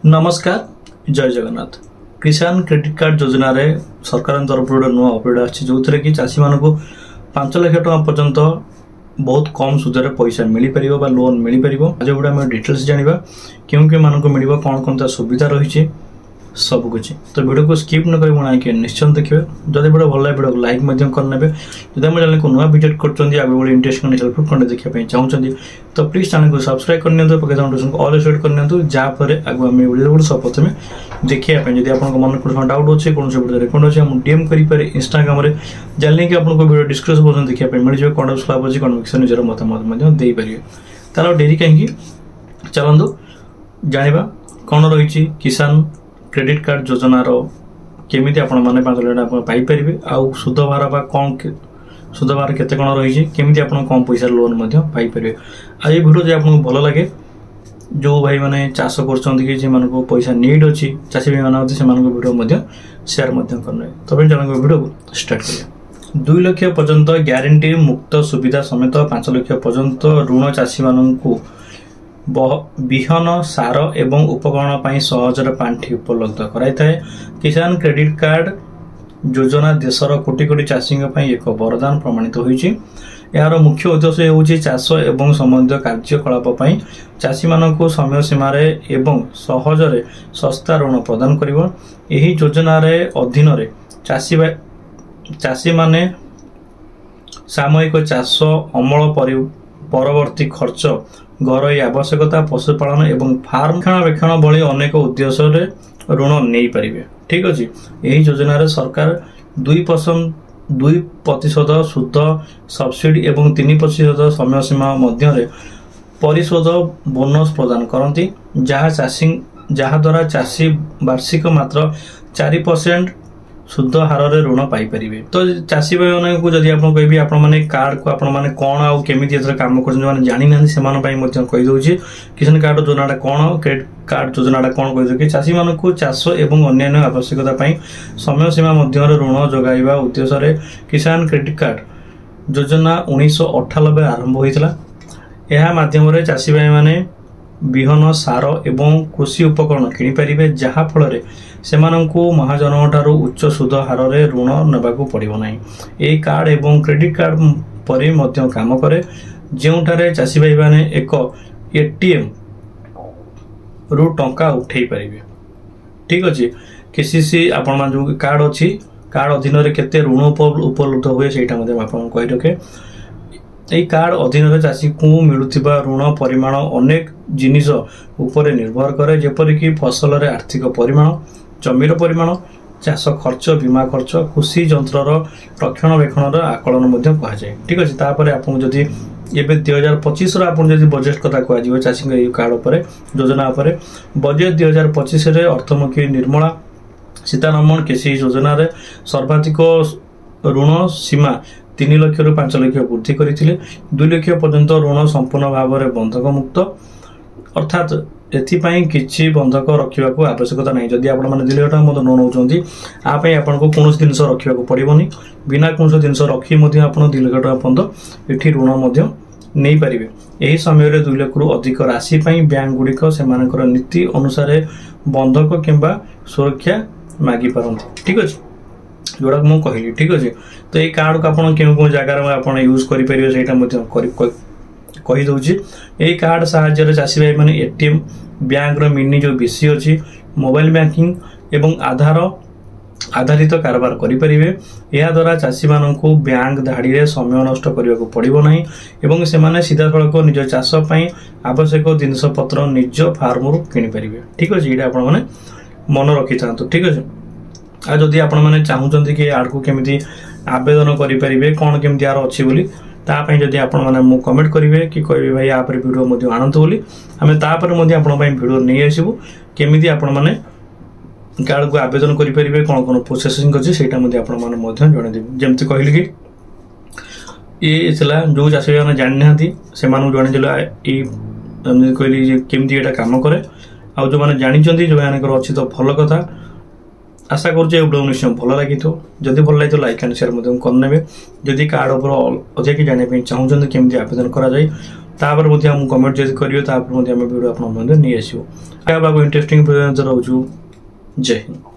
नमस्कार जय जगन्नाथ। किसान क्रेडिट कार्ड योजना रे सरकार तरफ गोटे नुआ अपडेट आछि जो कि चाषी मान को 5 लाख टका पर्यंत बहुत कम सुधर पैसा मिल पार लोन मिल पार। आज गोटे आम डिटेल्स जाना क्यों मान मिल कौन कौन सुविधा रही सबकुछ। तो वीडियो को स्किप न कर मुझे निश्चय देखिए। जब वीडियो भल लगे वीडियो को लाइक करने जब आम चैनल को नुआ विजिट कर इंटरेस्टिंग हेल्पफुल कंटेंट देखा चाहते तो प्लीज चैनल को सब्सक्राइब करनी नोटिफिकेशन को ऑल सेट करनी जहाँफल आगे आम वीडियो सब प्रथम देखा। जब आप मन को डाउट अच्छे कौन वीडियो रेकमेंड अच्छे डीएम करें इंस्टाग्राम जहाँ लिंक आपको वीडियो डिस्क्रिप्शन बॉक्स देखा मिल जाए कौन स्लाब अच्छी कौन विषय निजर मतामत दे पारे। तार डेरी कहीं चलतु जाना कौन रही किसान क्रेडिट कार्ड योजनार केमी आपण मैंने 5 लाख टका पाइपर आउ सुध भार कौन सुध भार केते कौन रही केमी आप कम पैसा लोन पाइपर। आज वीडियो जो आपको भल लगे जो भाई मैंने चाष कर पैसा नीड अच्छी चाषी भाई मैंने से वीडियो शेयर करने। तब चलो वीडियो को स्टार्ट करें। 2 लाख पर्यंत ग्यारंटी मुक्त सुविधा समेत 5 लाख पर्यंत ऋण चाषी मानू विहन सार एवं उपकरण पर सहजर पांठि उपलब्ध कराई थाए। किसान क्रेडिट कार्ड योजना देशर कोटी कोटी चाषी एक वरदान प्रमाणित होइछि। यार मुख्य उद्देश्य होउछि चाष एवं संबंधित कार्यकलाप चाषी मानक समय सीमार एवं सहजरे सस्ता ऋण प्रदान करिवो। एही योजना रे अधीन रे चाषी माने सामयिक चाष अमल परवर्ती खर्च घरोई आवश्यकता पशुपालन एवं फार्म रक्षणाबेक्षण भली अनेक उद्देश्य ऋण नहीं पारे। ठीक अच्छे। यही योजना रे सरकार 2% शुद्ध सब्सिडी एवं 3% समय सीमा मध्य परिशोध बोनस प्रदान करती जहाँ द्वारा चाषी वार्षिक मात्र 4% शुद्ध हार रे ऋण पाइपर। तो चाषी भाई मानक जदि आप कहि आप कार्ड को आप कौन आउ केमी काम कर जानी ना से कहीदे किसान कार्ड योजना कौन क्रेडिट कार्ड योजना कौन कहीदे चाषी मानक चाष एवं अन्य आवश्यकता समय सीमा मध्य ऋण जगाइबा उद्देश्य किसान क्रेडिट कार्ड योजना 1998 आरंभ होता। यह माध्यम चाषी भाई माने विहन सार एवं कृषि उपकरण किनीपारे जहाँ फल से महाजन ठारू उच्च सुध हार रे ऋण नेबाकू पड़िबो नाही। ए कार्ड एवं क्रेडिट कार्ड परि मध्य काम करे जेउठारे चाषी भाई माने एक एटीएम रु टंका उठेई पारिबे। ठीक अछि। केसीसी आपण मान जो कार्ड अछि कार्ड अधीन रे केते ऋण उपलब्ध हुए सेटा मध्ये आपण कहि रखे। এই कार्ड अधीन चाषी को मिलुथिबा ऋण परिमाण अनेक जिनिस उपरे निर्भर करे जेपरिक फसल रे आर्थिक परिमाण जमीर परिमाण चाष खर्च बीमा खर्च कृषि यंत्र रक्षणाबेक्षण आकलन कह जाए। ठीक अच्छे। तापर आपको जदि एवं 2025 जदि बजेट कथा कह चाषी कार्ड उपर योजना उपर बजेट 2025 अर्थमंत्री निर्मला सीतारमण कृषि योजना रे सर्वाधिक ऋण सीमा 3 लाख रु 5 लाख वृद्धि करथिले। 2 लाख पर्यंत ऋण संपूर्ण भाव में बंधक मुक्त अर्थात एथिपाई किछि बंधक रखा आवश्यकता नहीं। जदि आप 2 लाख टका ऋण नौकरी आपको कौन जिनस रखा पड़ोनी बिना कौन जिनस रखी 2 लाख टका पर्यंत ये ऋण नहीं पारे। यही समय 2 लाख रु अधिक राशि बैंक गुड़िक से नीति अनुसार बंधक किंबा सुरक्षा मागी पारती। ठीक अच्छे। जोड़ा मुझे कहली। ठीक अच्छे। तो ये कार्ड को आप क्यों जगार यूज कहीदे यही कार्ड साहाय्य चाषी भाई मैंने एटीएम बैंक मिनी जो बीसी अच्छी मोबाइल बैंकिंग एवं आधारित कारबार करें। यह द्वारा चाषी मानक बैंक धाड़ी में समय नष्ट करने को पड़ो ना एवं से सीधा सड़क निज चाष आवश्यक जिनपतर निज फार्म रू किनीपारे। ठीक अच्छे। ये आप मन रखी था। ठीक अच्छे। आ जदि आप चाहते कि आड़ को केमी आवेदन करें कौन केमी यार अच्छी बोली तापाई जदि आप कमेंट करेंगे कि कहे भाई आप वीडियो आणतु बोली आम तापर वीडियो नहीं आसबू केमी आप कार्ड को आवेदन करें कौन कौन प्रोसेसिंग अच्छे से जनदेवी। जमती कहली कि ये जो चाषी भाई जानी ना से जनदेल कहली केमती यहाँ कम कै आ जो मैंने जानते जो अच्छी तो भल कथा। आशा करुचे वीडियो निश्चय भल लगी जदि भल लगी लाइक एंड शेयर करने जदि कार्ड उपर अधिक जानापी चाहते केमी आवेदन कराए तापर मध्य हम कमेंट जदि करियो तापर मध्य हम वीडियो आपन मध्य नै आसीबो। आबा को इंटरेस्टिंग रोजु जय हिंद।